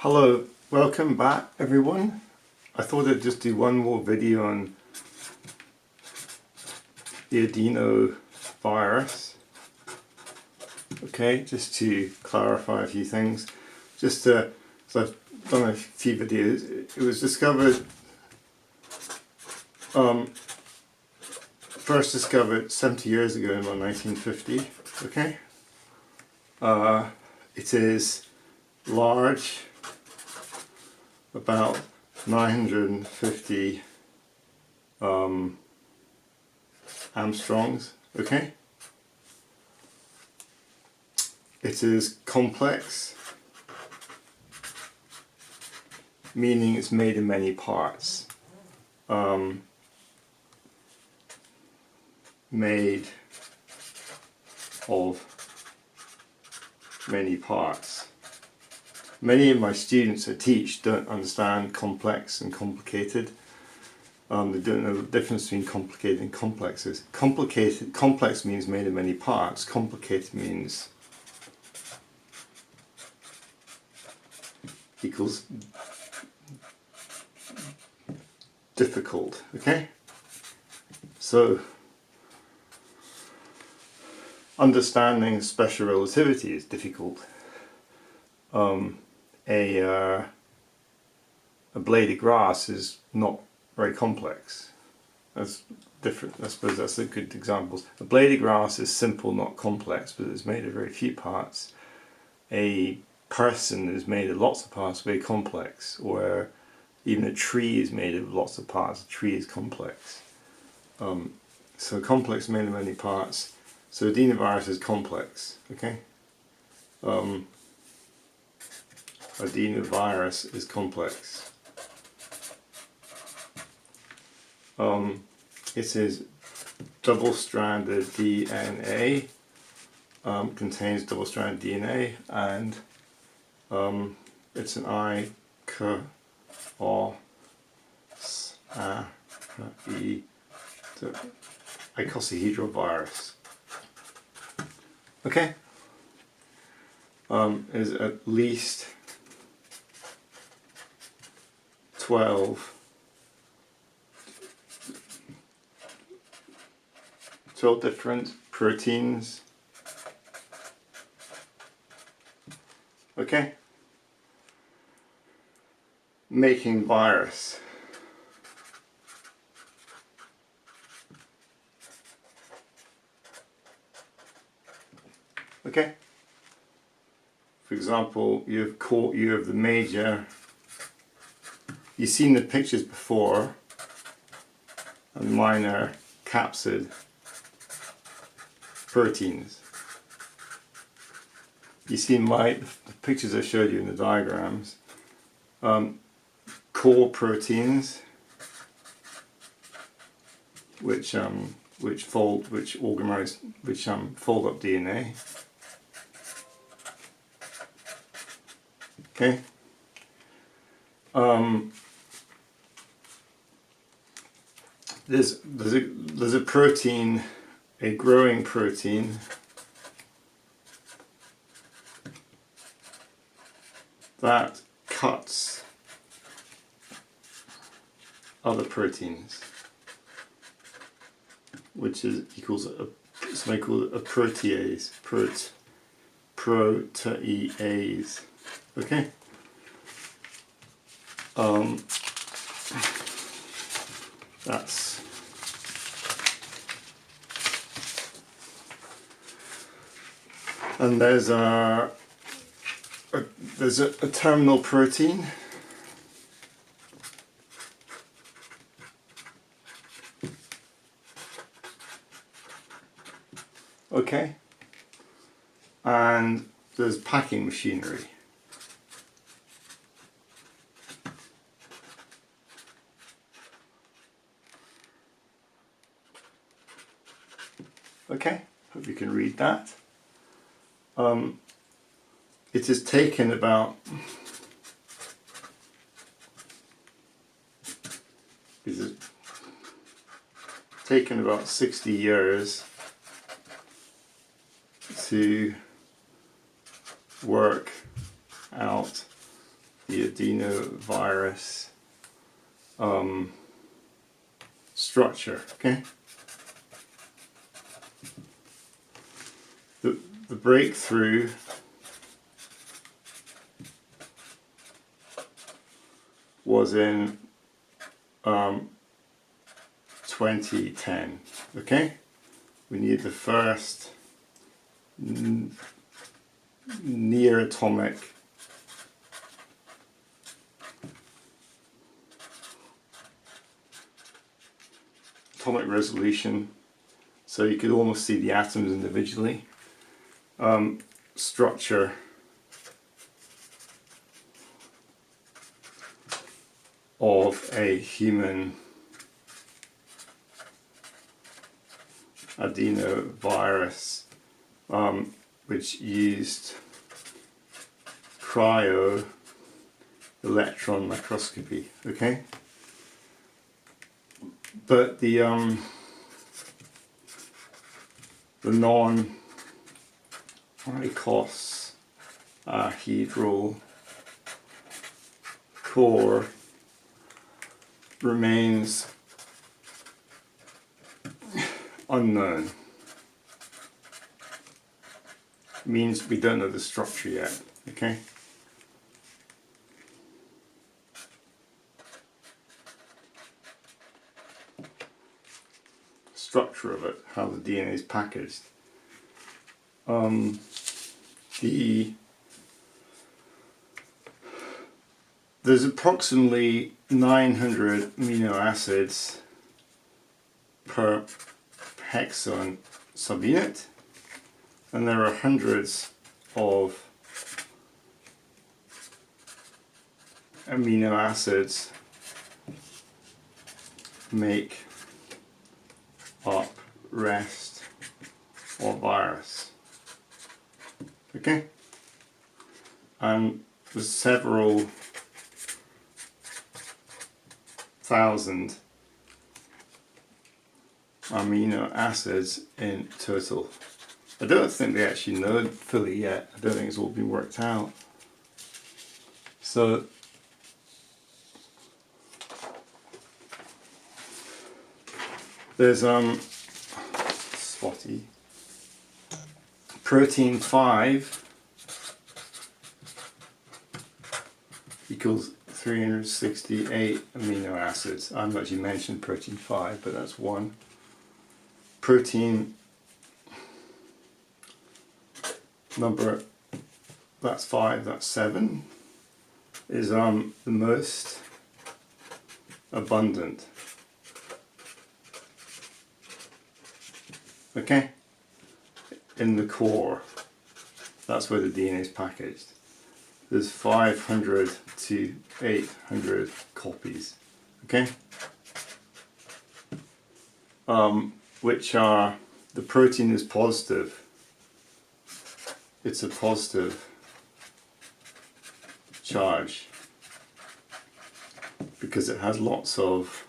Hello, welcome back everyone. I thought I'd just do one more video on the adenovirus. Okay, just to clarify a few things. So I've done a few videos. It was discovered, first discovered 70 years ago in about 1950. Okay, it is large, about 950 Armstrongs, okay? It is complex, meaning it's made in many parts. Made of many parts. Many of my students I teach don't understand complex and complicated. They don't know the difference between complicated and complexes. Complex means made of many parts. Complicated means equals difficult. Okay? So, understanding special relativity is difficult. A blade of grass is not very complex. That's different. I suppose that's a good example. A blade of grass is simple, not complex, but it's made of very few parts. A person is made of lots of parts, very complex. Or even a tree is made of lots of parts. A tree is complex. So complex made of many parts. So adenovirus is complex. Okay. Adenovirus is complex. It is double-stranded DNA, contains double-stranded DNA, and it's an icosahedral virus. Okay? Is at least 12 different proteins. Okay? Making virus. Okay? For example, you have the major, you've seen the pictures before, and minor capsid proteins. You see the pictures I showed you in the diagrams. Core proteins, which fold up DNA. Okay. There's a protein, a growing protein that cuts other proteins, which equals something called a protease. Protease. Okay. That's and there's a terminal protein. Okay. And there's packing machinery. Okay, hope you can read that. It has taken about 60 years to work out the adenovirus structure. Okay, the breakthrough was in 2010. Okay, we need the first near atomic resolution, so you could almost see the atoms individually, structure of a human adenovirus, which used cryo electron microscopy. Okay, but the non-icosahedral core remains unknown. Means we don't know the structure yet. Okay. Structure of it, how the DNA is packaged. There's approximately 900 amino acids per hexagon subunit, and there are hundreds of amino acids make up rest or virus. Okay, and there's several thousand amino acids in total. I don't think they actually know fully yet. I don't think it's all been worked out. So there's spotty protein 5 equals 368 amino acids. I haven't actually mentioned protein 5, but that's one. Protein number, that's 5, that's 7, is the most abundant. Okay, in the core, that's where the DNA is packaged. There's 500 to 800 copies. Okay, which are, the protein is positive. It's a positive charge because it has lots of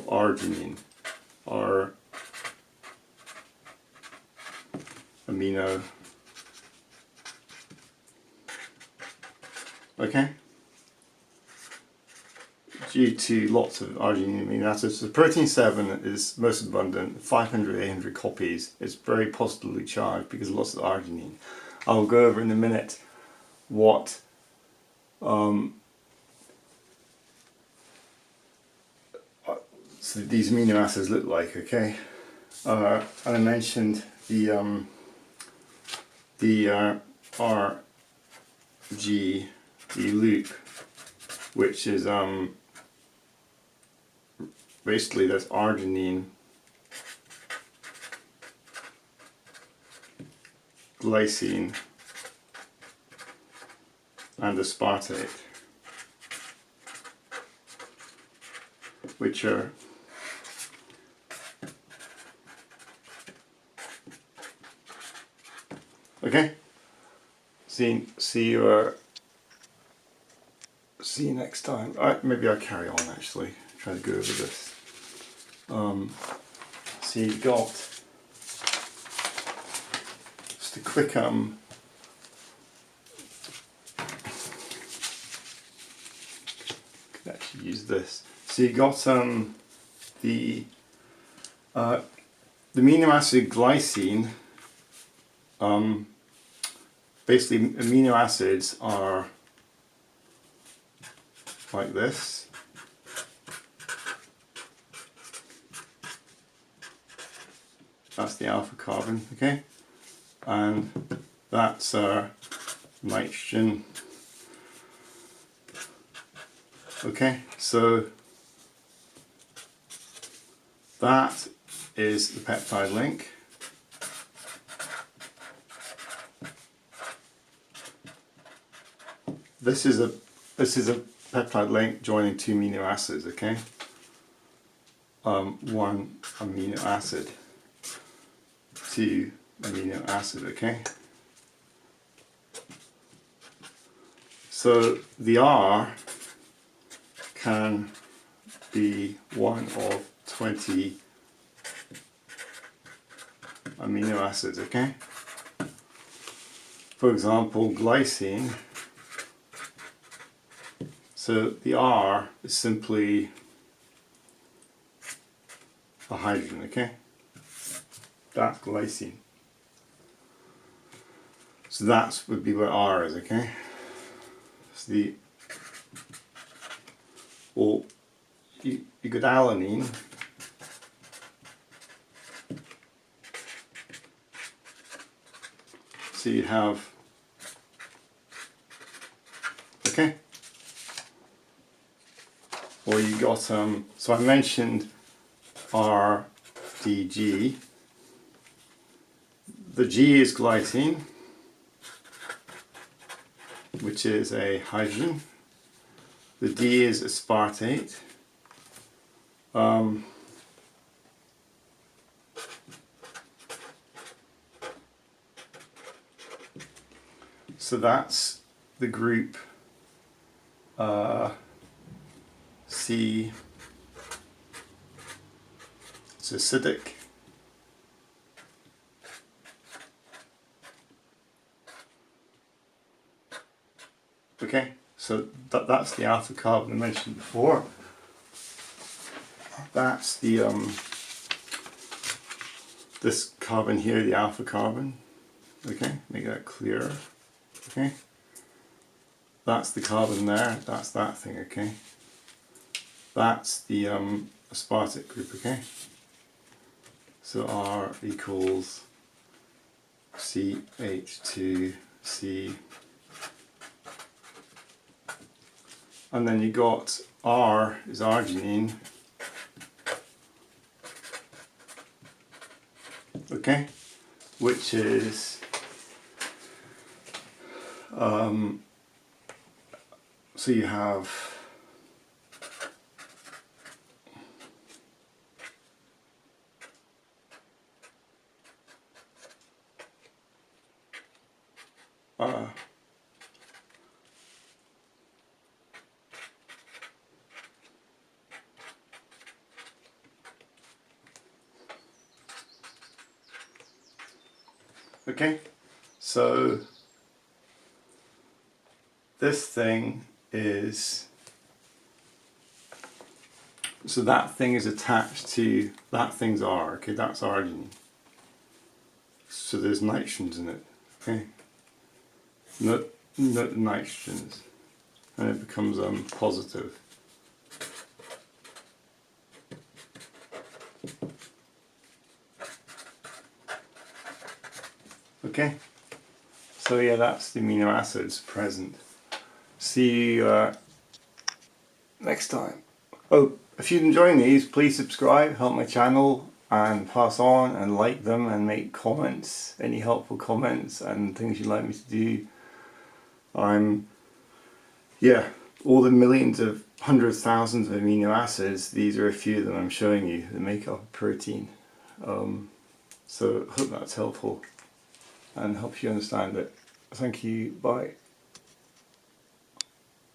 arginine, or amino. Okay, due to lots of arginine amino acids. So protein 7 is most abundant, 500, 800 copies. It's very positively charged because of lots of arginine. I'll go over in a minute what so these amino acids look like. Okay, and I mentioned the RG, the loop, which is basically that's arginine, glycine, and aspartate, which are okay. See you next time. Maybe I'll carry on actually. Try to go over this. So you've got just a quick use this. So you got the amino acid glycine. Basically, amino acids are like this. That's the alpha carbon, okay? And that's our nitrogen. Okay, so that is the peptide link. This is a peptide link joining two amino acids, okay? One amino acid, two amino acid, okay? So the R can be one of 20 amino acids, okay? For example, glycine. So the R is simply a hydrogen, okay? That's glycine. So that would be what R is, okay? So the, well, you got alanine. So you have, okay? Or you got, so I mentioned RDG. The G is glycine, which is a hydrogen. The D is aspartate. So that's the group C. It's acidic. Okay, so that's the alpha carbon I mentioned before. That's the this carbon here, the alpha carbon. Okay, make that clearer. Okay, that's the carbon there. That's that thing. Okay, that's the aspartate group. Okay, so R equals CH2C. And then you got R is arginine, okay, which is so you have okay, so this thing is, so that thing is attached to, that thing's R, okay, that's arginine. So there's nitrogens in it, okay, not nitrogens, and it becomes positive. Okay, so yeah, that's the amino acids present. See you next time. Oh, if you're enjoying these, please subscribe, help my channel, and pass on and like them and make comments, any helpful comments and things you'd like me to do. Yeah, all the millions of hundreds, thousands of amino acids, these are a few of them I'm showing you that make up a protein. So I hope that's helpful and helps you understand it. Thank you, bye.